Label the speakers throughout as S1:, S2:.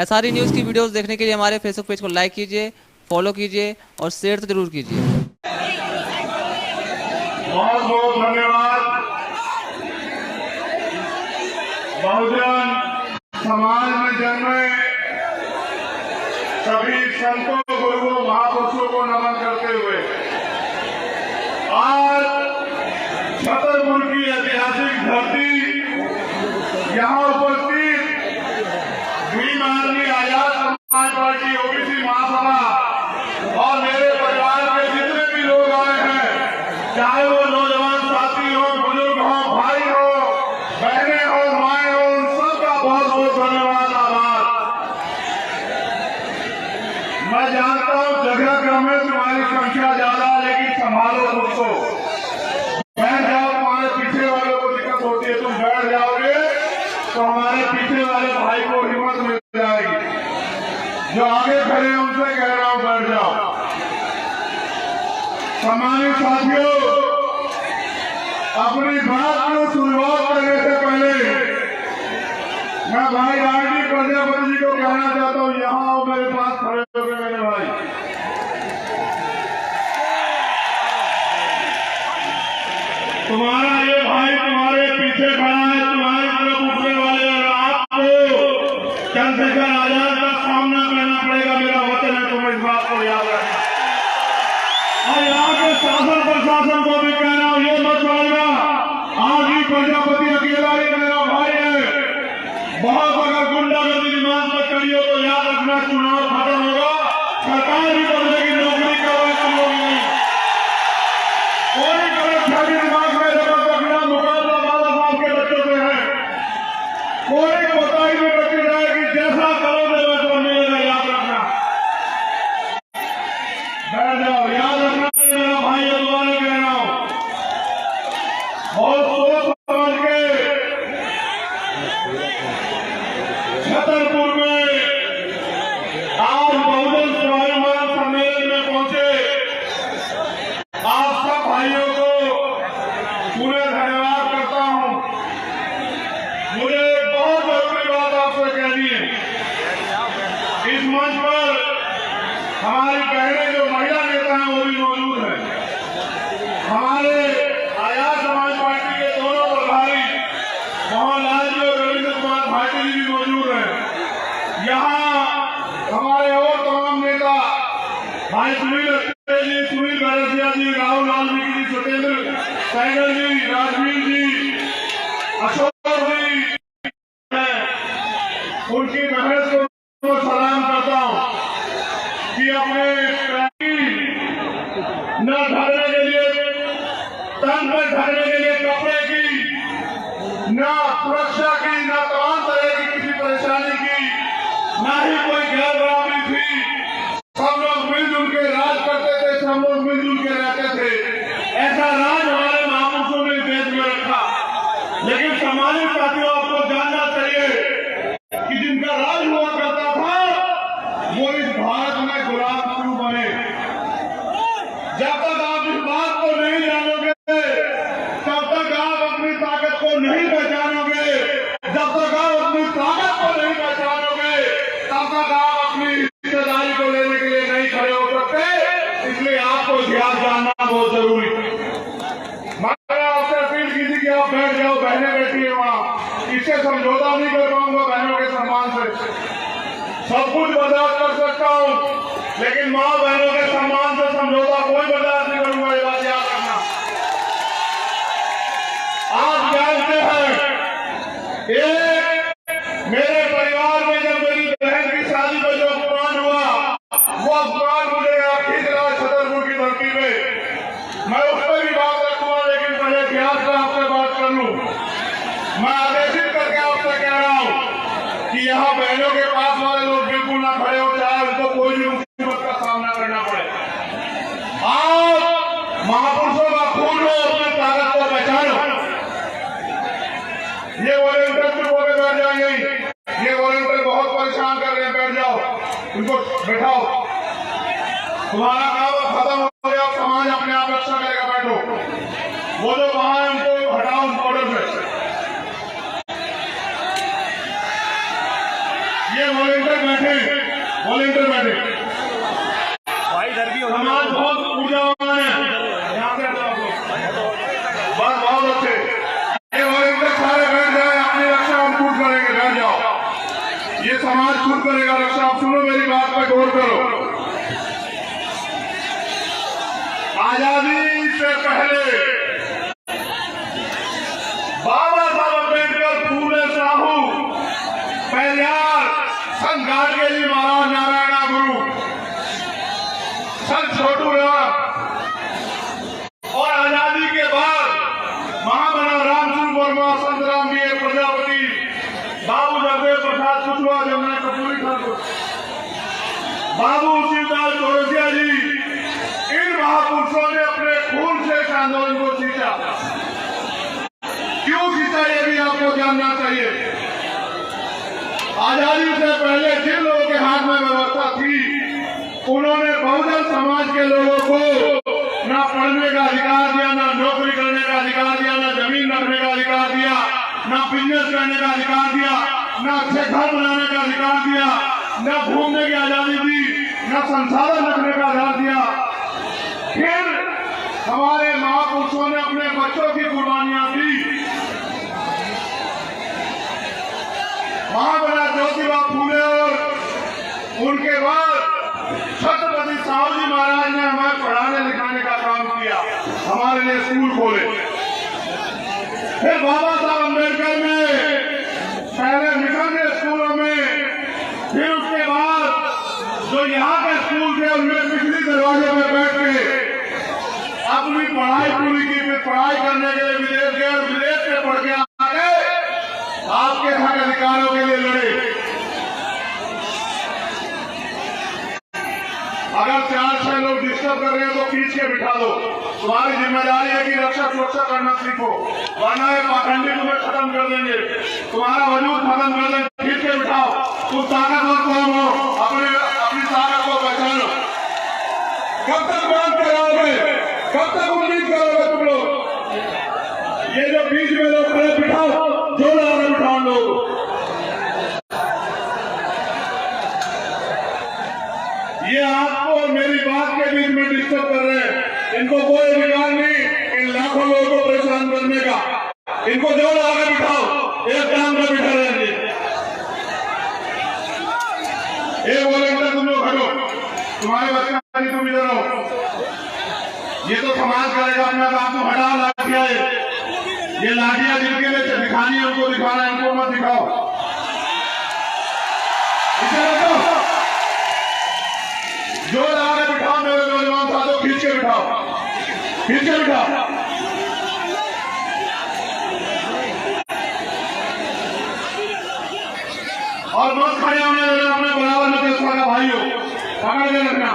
S1: SRE news की videos देखने के लिए हमारे फेसबुक पेज को लाइक कीजिए, फॉलो कीजिए और शेयर तो जरूर कीजिए।
S2: बहुत बहुत धन्यवाद। बहुजन समाज में जन्मे सभी संतों, गुरुओं, महापुरुषों को नमन करते हुए आज छतरपुर की ऐतिहासिक धरती, यहाँ उपस्थित Bhim army Azad Samaj party OBC महासभा और मेरे परिवार के जितने भी लोग आए हैं, चाहे वो नौजवान साथी हो, बुजुर्ग हो, भाई हो, बहनें हो, माएं हो, उन सबका बहुत बहुत धन्यवाद, आभार। मैं जानता हूँ जगह कम है, तुम्हारी संख्या ज्यादा, लेकिन संभालो खुद को। बैठ जाओ, तुम्हारे पीछे वालों को दिक्कत होती है, तुम बैठ जाओगे तो हमारे पीछे वाले भाई को हिम्मत मिल जाएगी। जो आगे खड़े हैं उनसे कह रहा हूं, बैठ जाओ। सम्मानित साथियों, अपनी बात को शुरुआत करने से पहले मैं भाई राजदीप प्रजापति जी को कहना चाहता हूं, यहाँ आओ, मेरे पास खड़े हो गए मेरे भाई। तुम्हारा ये भाई तुम्हारे पीछे खड़ा है, तुम्हारी तरफ उठने वाले, और आपको चंद्रशेखर आजाद का सामना करना पड़ेगा, मेरा वचन है, तुम इस बात को याद रखना। और यहाँ के शासन प्रशासन को भी कह रहा हूँ, ये मत समझना आज ही प्रजापति अकेला ही मेरा भाई है। बहुत अगर गुंडागर्दी दिमाग में करी हो तो याद रखना, चुनाव खत्म होगा, सरकार भी बदलेगी, नौकरी करवा तुम लोग नहीं। कोई गलत छवि दिमाग में जबरदस्त रखना, मुकाबला बाबा साहब के बच्चों से है। कोई बताई में बची जाएगी, जैसा करोगे वैसा मिलेगा, याद रखना। बैठ जाओ, याद रखना, मेरा भाई दोबारा कह रहा हूं, बहुत सोच समझ के छतरपुर में आज बहुजन स्वाभिमान सम्मेलन में पहुंचे आप सब भाइयों को पूरे धन्यवाद करता हूं। मुझे एक बहुत जरूरी बात आपसे कहनी है। इस मंच पर हमारी बहनें जो महिला नेता हैं वो भी मौजूद हैं। हमारे आजाद समाज पार्टी के दोनों प्रभारी मोहनलाल जी और रविंद्र कुमार भाटी जी भी मौजूद हैं। यहाँ हमारे और तमाम नेता भाई सुनील जी, सुनील बैरसिया जी, राहुल लालवी जी, सत्येंद्र सैगल जी, राजवीर जी, अशोक जी, उनकी मेहनत को सलाम करता हूँ कि अपने न ढकने के लिए, तन पर ढकने के लिए कपड़े की, न सुरक्षा की, न तमाम तरह की किसी परेशानी की, न ही कोई गैर बराबरी थी। सब लोग मिलजुल के राज करते थे, सब लोग मिलजुल के रहते थे। ऐसा राज हमारे महापुरुषों ने देश में रखा। लेकिन सामान्य साथियों, आपको जानना चाहिए कि जिनका राज हुआ करता था वो इस भारत में गुलाम क्यों बने। जब तक आप इस बात को नहीं जानोगे, तब तक आप अपनी ताकत को नहीं पहचानोगे। जब तक आप अपनी ताकत को नहीं पहचानोगे, तब तक आप अपनी हिस्सेदारी को लेने के लिए नहीं खड़े हो सकते। इसलिए आपको इतिहास जानना बहुत जरूरी है। मैं आपसे अपील की थी कि आप बैठ जाओ, बहनें बैठी है वहाँ, इससे समझौता नहीं कर पाऊंगा बहनों के सम्मान से। सब कुछ बर्दाश्त कर सकता हूँ, लेकिन माँ बहनों के सम्मान से समझौता कोई बर्दाश्त नहीं करूंगा, ये बात याद रखना। आप जानते हैं, मेरे परिवार में जब मेरी बहन की शादी में जो अपमान हुआ, वो अपमान मुझे खींच रहा है छतरपुर की धरती में। मैं उस पर भी बात रखूंगा, लेकिन पहले इतिहास में आपसे बात कर लूं। मैं आदेशित करके आपसे कह रहा हूं कि यहाँ बहनों के पास वाले लोग बिल्कुल ना खड़े हो, चाहे उनको कोई भी मुसीबत का सामना करना पड़े। आप महापुरुषों का खून हो, अपनी ताकत को पहचानो। ये वॉलेंटियर चुप होकर बैठ जाएंगे, ये वॉलेंटियर बहुत परेशान कर रहे हैं, बैठ जाओ, उनको बैठाओ। तुम्हारा काम खत्म हो गया, समाज अपने आप रक्षा करेगा, बैठो। वो जो वहां है उनको हटाओ उन बॉर्डर से। ये वॉलेंटियर बैठे, वॉलेंटियर बैठे। समाज बहुत ऊर्जावान है, यहाँ से आप लोग बस बहुत अच्छे। ये वॉलेंटियर सारे बैठ जाए, अपनी रक्षा हम खुद करेंगे, बैठ जाओ। ये समाज खुद करेगा रक्षा। आप सुनो मेरी बात पे गौर करो। आजादी से पहले बाबा साहब अम्बेडकर, फूले साहू, पेरियार, संत गाडगेजी महाराज, नारायण गुरु, संत छोटूराम और आजादी के बाद महामना रामचंद्र वर्मा, संत राम बी प्रजापति, बाबू जगदेव प्रसाद कुशवाहा, जमुना कपूरी ठाकुर, बाबू शिवदास चौरसिया जी, इन महापुरुषों ने अपने खून से इस आंदोलन को सींचा। क्यों सींचा ये भी आपको जानना चाहिए। आजादी से पहले जिन लोगों के हाथ में व्यवस्था थी, उन्होंने बहुजन समाज के लोगों को ना पढ़ने का अधिकार दिया, ना नौकरी करने का अधिकार दिया, ना जमीन रखने का अधिकार दिया, ना बिजनेस करने का अधिकार दिया, ना अच्छे घर बनाने का अधिकार दिया, ना घूमने की आजादी दी, ना संसाधन रखने का अधिकार दिया। फिर हमारे महापुरुषों ने अपने बच्चों की कुर्बानियां दी। महामना ज्योतिबा फूले और उनके बाद छत्रपति साहू जी महाराज ने हमें पढ़ाने लिखाने का काम किया, हमारे लिए स्कूल खोले। फिर बाबा साहब अम्बेडकर ने पहले मिशन स्कूलों में, फिर उसके बाद जो यहाँ के स्कूल थे उनमें पिछली दरवाजे में बैठ के अपनी पढ़ाई पूरी की। फिर पढ़ाई करने के लिए विदेश गए और विदेश से पढ़ के आके आपके हक अधिकारों के लिए लड़े। अगर 4-6 लोग डिस्टर्ब कर रहे हैं तो खींच के बिठा दो। तुम्हारी जिम्मेदारी है कि रक्षा सुरक्षा करना सीखो, वरना ये पाखंडी तुम्हें खत्म कर देंगे, तुम्हारा वजूद खत्म कर देंगे। खींच के बिठाओ। तुम ताकतवर कौन हो, अपनी ताकत को पहचानो। कब तक बात कराओगे, कब तक उम्मीद करोगे तुम लोग। ये जो बीच में लोग खड़े, बिठाओ, जो लगा बिठाओ लोग। ये आपको और मेरी बात के बीच में डिस्टर्ब कर रहे हैं। इनको कोई अधिकार नहीं इन लाखों लोगों को परेशान करने का। इनको जो लगा बिठाओ, एक काम में बिठा रहेंगे। एक वॉलेंटियर तुम लोग हटो, तुम्हारे बच्चे तुम इधर हो। ये तो समाज करेगा अपना काम, तुम हटाओ लाठियां। ये लाठियां जिनके लिए दिखानी है उनको दिखाना, इनको मत दिखाओ। इसे रखो, जो लगा के बिठाओ। मेरे नौजवान साथियों, खींच के बिठाओ, खींच के बिठाओ। और मत खड़े होने देना, अपने बराबर में का भाई हो, पकड़ के रखना।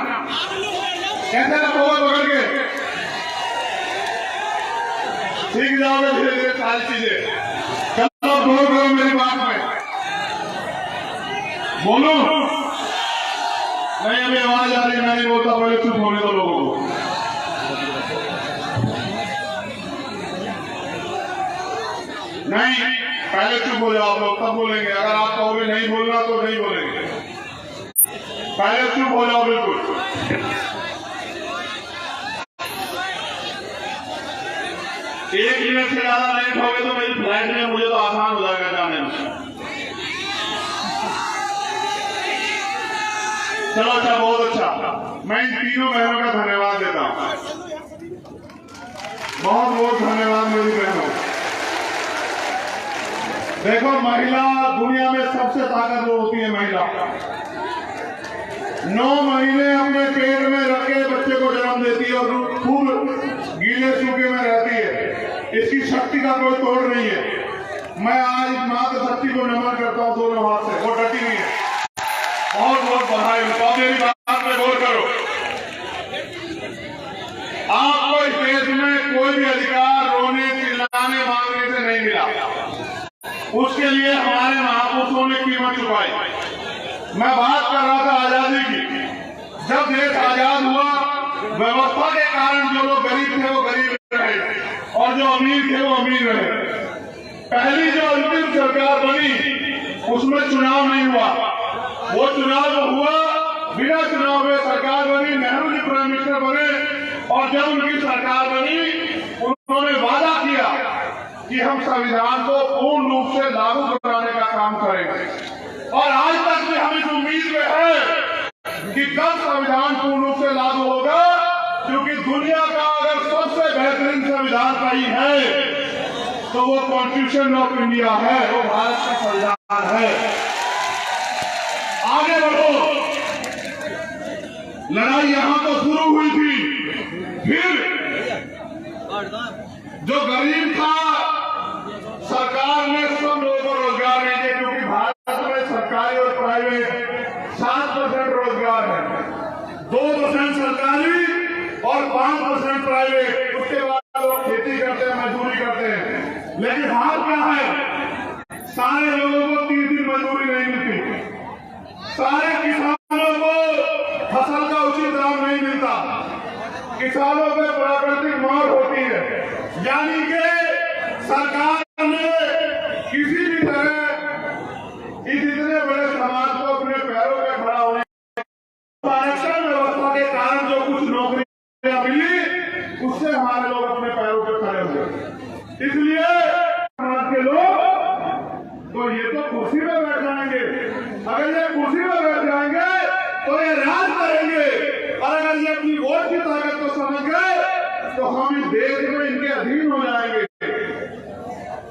S2: कैसे रखोगे पकड़ के, सीख जाओगे धीरे धीरे सारी चीजें। चलो बोल करो मेरी बात में, बोलो। नहीं अभी आवाज आ रही, मैं नहीं बोलता, पहले चुप होने दो लोगों को। नहीं, पहले चुप हो जाओ आप लोग, तब बोलेंगे। अगर आप कहोगे नहीं बोलना तो नहीं बोलेंगे। पहले चुप हो जाओ बिल्कुल। एक मिनट से ज्यादा लेट हो गए तो मेरी फ्लाइट में मुझे तो आसान हो जाएगा जाने में। चलो अच्छा, बहुत अच्छा। मैं इन तीनों बहनों का धन्यवाद देता हूं। बहुत बहुत धन्यवाद मेरी बहनों। देखो, महिला दुनिया में सबसे ताकतवर होती है। महिला 9 महीने अपने पेट में रखे बच्चे को जन्म देती है और खूब गीले सूखे में रहती है। इसकी शक्ति का कोई तोड़ नहीं है। मैं आज इस माता शक्ति को नमन करता हूं दोनों हाथ से। वो डटी नहीं है। बहुत बहुत बधाई। तो मेरी बात में गौर करो। आपको इस देश में कोई भी अधिकार रोने, चिल्लाने, मांगने से नहीं मिला। उसके लिए हमारे महापुरुषों ने कीमत चुकाई। मैं बात कर रहा था आजादी की। जब देश आजाद हुआ, व्यवस्था के कारण जो लोग गरीब थे वो गरीब रहे और जो अमीर थे वो अमीर रहे। पहली जो अंतिम सरकार बनी उसमें चुनाव नहीं हुआ। वो चुनाव हुआ, बिना चुनाव में सरकार बनी, नेहरू जी प्राइम मिनिस्टर बने, और जब उनकी सरकार बनी उन्होंने वादा किया कि हम संविधान को पूर्ण रूप से लागू कराने का काम करेंगे। और आज तक भी हम इस उम्मीद में है कि कब संविधान पूर्ण रूप से लागू होगा, क्योंकि दुनिया का अगर सबसे बेहतरीन संविधान कहीं है तो वो कॉन्स्टिट्यूशन ऑफ इंडिया है, वो भारत का संविधान है। आगे बढ़ो, लड़ाई यहां तो शुरू हुई थी, फिर जो गरीब था सरकार ने सब लोगों को रोजगार नहीं दिया, क्योंकि भारत में सरकारी और प्राइवेट 7% रोजगार है, 2% सरकारी और 5% प्राइवेट। उसके बाद लोग खेती करते हैं, मजदूरी करते हैं। लेकिन हाल क्या है, सारे लोगों को 3 दिन मजदूरी नहीं मिलती, सारे किसानों को फसल का उचित दाम नहीं मिलता, किसानों पे प्राकृतिक मौत होती है। यानी कि सरकार ने किसी भी तरह इस इतने बड़े समाज को अपने पैरों पे खड़ा होने, आरक्षण व्यवस्था के कारण जो कुछ नौकरियां मिली उससे हमारे लोग अपने पैरों पे खड़े हुए। इसलिए समाज के लोग तो ये तो कुर्सी पे बैठ जाएंगे, अगर ये कुर्सी पे बैठ जाएंगे तो ये राज करेंगे, और अगर ये अपनी वोट की ताकत को समझ गए तो हम इस देश में इनके अधीन हो जाएंगे।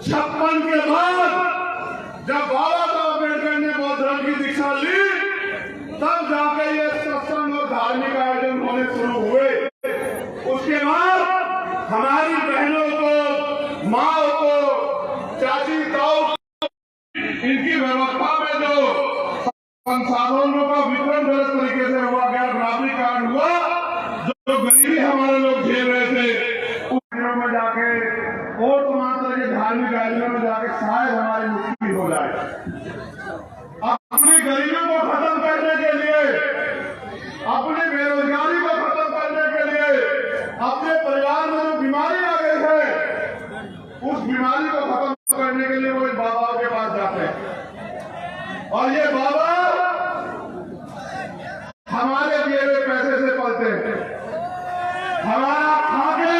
S2: 56 के बाद जब बाबा साहब अम्बेडकर ने बौद्ध धर्म की दीक्षा ली, तब जाके ये सत्संग और धार्मिक आयोजन होने शुरू हुए। उसके बाद हमारी बहनों को, माओ को, चाची ताऊ, इनकी व्यवस्था में जो संसाधनों का वितरण गलत तरीके से हुआ, गैर बराबरी कारण हुआ, जो गरीबी हमारे लोग झेल रहे थे, उस में जाके और तमाम तरह के धार्मिक आयोजनों में जाके शायद हमारी मुक्ति हो जाए। अपनी गरीबी को खत्म करने के लिए, अपनी बेरोजगारी को खत्म करने के लिए, अपने परिवार में जो बीमारी आ गई है उस बीमारी को खत्म करने के लिए वो इन बाबाओं के पास जाते हैं, और ये बाबा हमारे दिए हुए पैसे से पलते हैं। हमारा खाके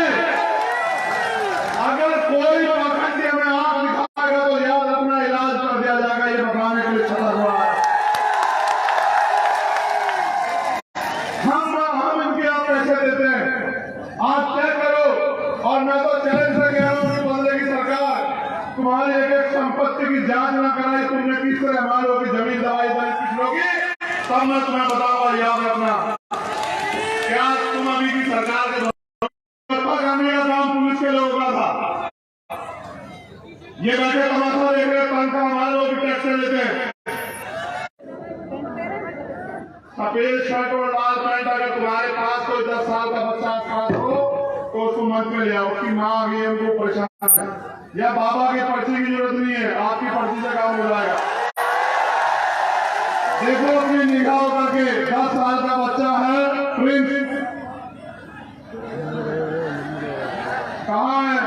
S2: अगर कोई पाखंडी में आंख दिखाएगा तो याद अपना इलाज कर दिया जाएगा, ये बताने के लिए छता हुआ है। हम इनके यहाँ पैसे देते हैं, आप चेक करो। और मैं तो चैलेंज से कह रहा हूँ कि बदले की सरकार तुम्हारी एक संपत्ति की जांच न कराई, तुमने किस तरह हमारे लोगों की जमीन दवाई किस लोग, तब मैं तुम्हें बताऊंगा, याद रखना। क्या तुम अभी की सरकार के करने का काम पुलिस के लोगों का था? ये बैठे तमाशा देख रहे, तनख्वाह हमारे लोग टैक्स लेते हैं। सफेद शर्ट और लाल पैंट, अगर तुम्हारे पास कोई 10 साल का बच्चा पास हो तो उसको मंच में ले आओ, उसकी माँ आ गई है, उनको परेशान है, या बाबा की पर्ची की जरूरत नहीं है, आपकी पर्ची से काम हो जाएगा। देखो अपनी निगाह करके, 10 साल का बच्चा है, प्रिंस कहाँ है?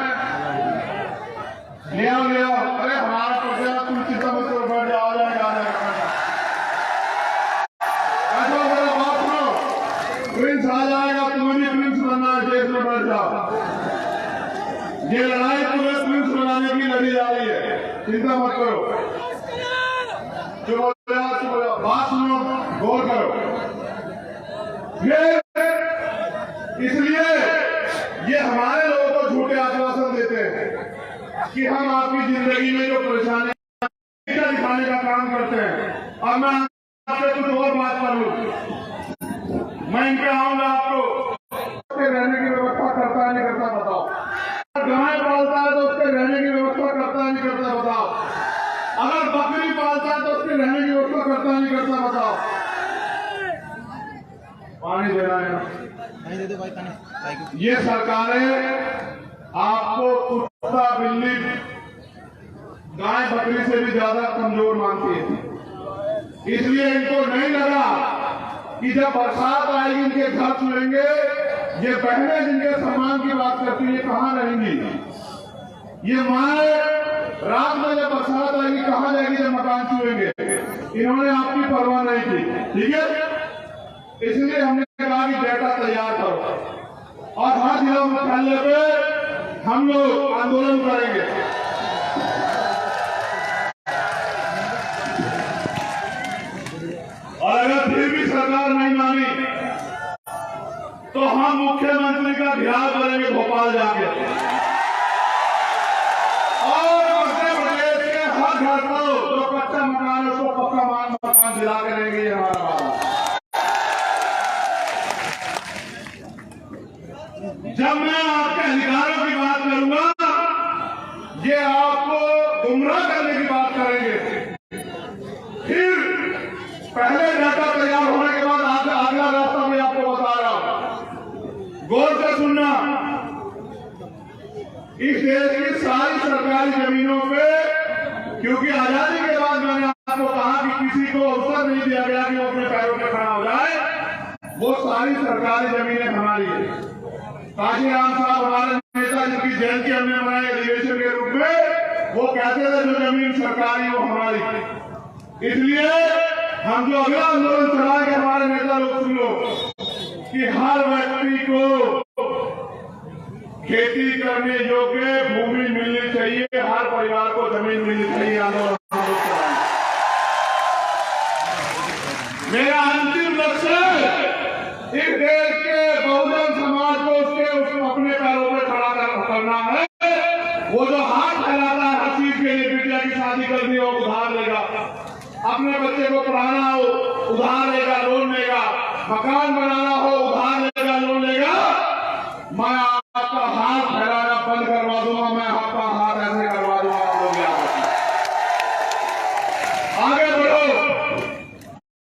S2: ले आओ ले आओ। अरे हमारा पर्चा तुम चिंता मत करो, बैठ जाओ, आ जाएगा आ जाएगा। ऐसा मेरा बात सुनो, प्रिंस आ जाएगा, तुम्हें भी प्रिंस बनना है, जेल में बैठ जाओ। ये लड़ाई तुम्हें प्रिंस बनाने की लड़ी जा रही है, चिंता मत करो। चलो बात सुनो, गौर करो। इसलिए ये हमारे लोगों को झूठे आश्वासन देते हैं कि हम आपकी जिंदगी में जो परेशानी दिखाने का काम करते हैं। अब मैं आपसे कुछ और बात करूं, मैं इनके आऊंगा, आपको रहने की व्यवस्था करता है नहीं करता बताओ? गाय पालता है तो उसके रहने की व्यवस्था करता है नहीं करता बताओ? अगर बकरी पालता है तो उसके रहने की व्यवस्था करता है नहीं करता बताओ? पानी दे रहा है, दे दो भाई पानी। ये सरकारें आपको कुत्ता बिल्ली गाय बकरी से भी ज्यादा कमजोर मानती है। इसलिए इनको नहीं लगा कि जब बरसात आएगी इनके घर चुनेंगे, ये बहनें जिनके सम्मान की बात करती है कहां रहेंगी? ये माए रात में जब बरसात आएगी कहाँ जाएगी जब मकान छुएंगे। इन्होंने आपकी परवाह नहीं की, ठीक है। इसलिए हमने कहा कि डेटा तैयार करो और हर जिला मुख्यालय पे हम लोग आंदोलन करेंगे। और अगर फिर भी सरकार नहीं मानी तो हम मुख्यमंत्री का घेराव करेंगे भोपाल जाके और मध्य प्रदेश के हर घर को जो कच्चा मकान है उसको पक्का मकान दिला के देंगे। ये हमारा वादा। जब मैं आपके अधिकारों की बात करूंगा ये आपको गुमराह करने की बात करेंगे। फिर पहले डाटा तैयार होने के बाद अगला रास्ता मैं आपको बता रहा हूं, गौर से सुनना। इस देश की सारी सरकारी जमीनों पे, क्योंकि आजादी के बाद मैंने आपको कहा कि किसी को अवसर नहीं दिया गया कि वो अपने पैरों पे खड़ा हो जाए, वो सारी सरकारी जमीनें हमारी है। काशीराम साहब हमारे नेता जिनकी जयंती हमने मनाई अधिवेशन के रूप में, वो कहते थे जो जमीन सरकारी वो हमारी। इसलिए हम जो अगला आंदोलन चलाएंगे हमारे नेता लोग सुन लो कि हर व्यक्ति को खेती करने योग्य भूमि मिलनी चाहिए, हर परिवार को जमीन मिलनी चाहिए। आंदोलन मेरा अंतिम लक्ष्य इस देश के बहुजन समाज को उसके अपने पैरों पर खड़ा करना है। वो जो हाथ फैलाता है हर चीज के लिए, बिटिया की शादी करनी हो उधार लेगा, अपने बच्चे को पढ़ाना हो उधार लेगा लोन लेगा, मकान बनाना हो उधार लेगा लोन लेगा। मैं आपका हाथ फैलाना बंद करवा दूंगा, मैं आपका हाथ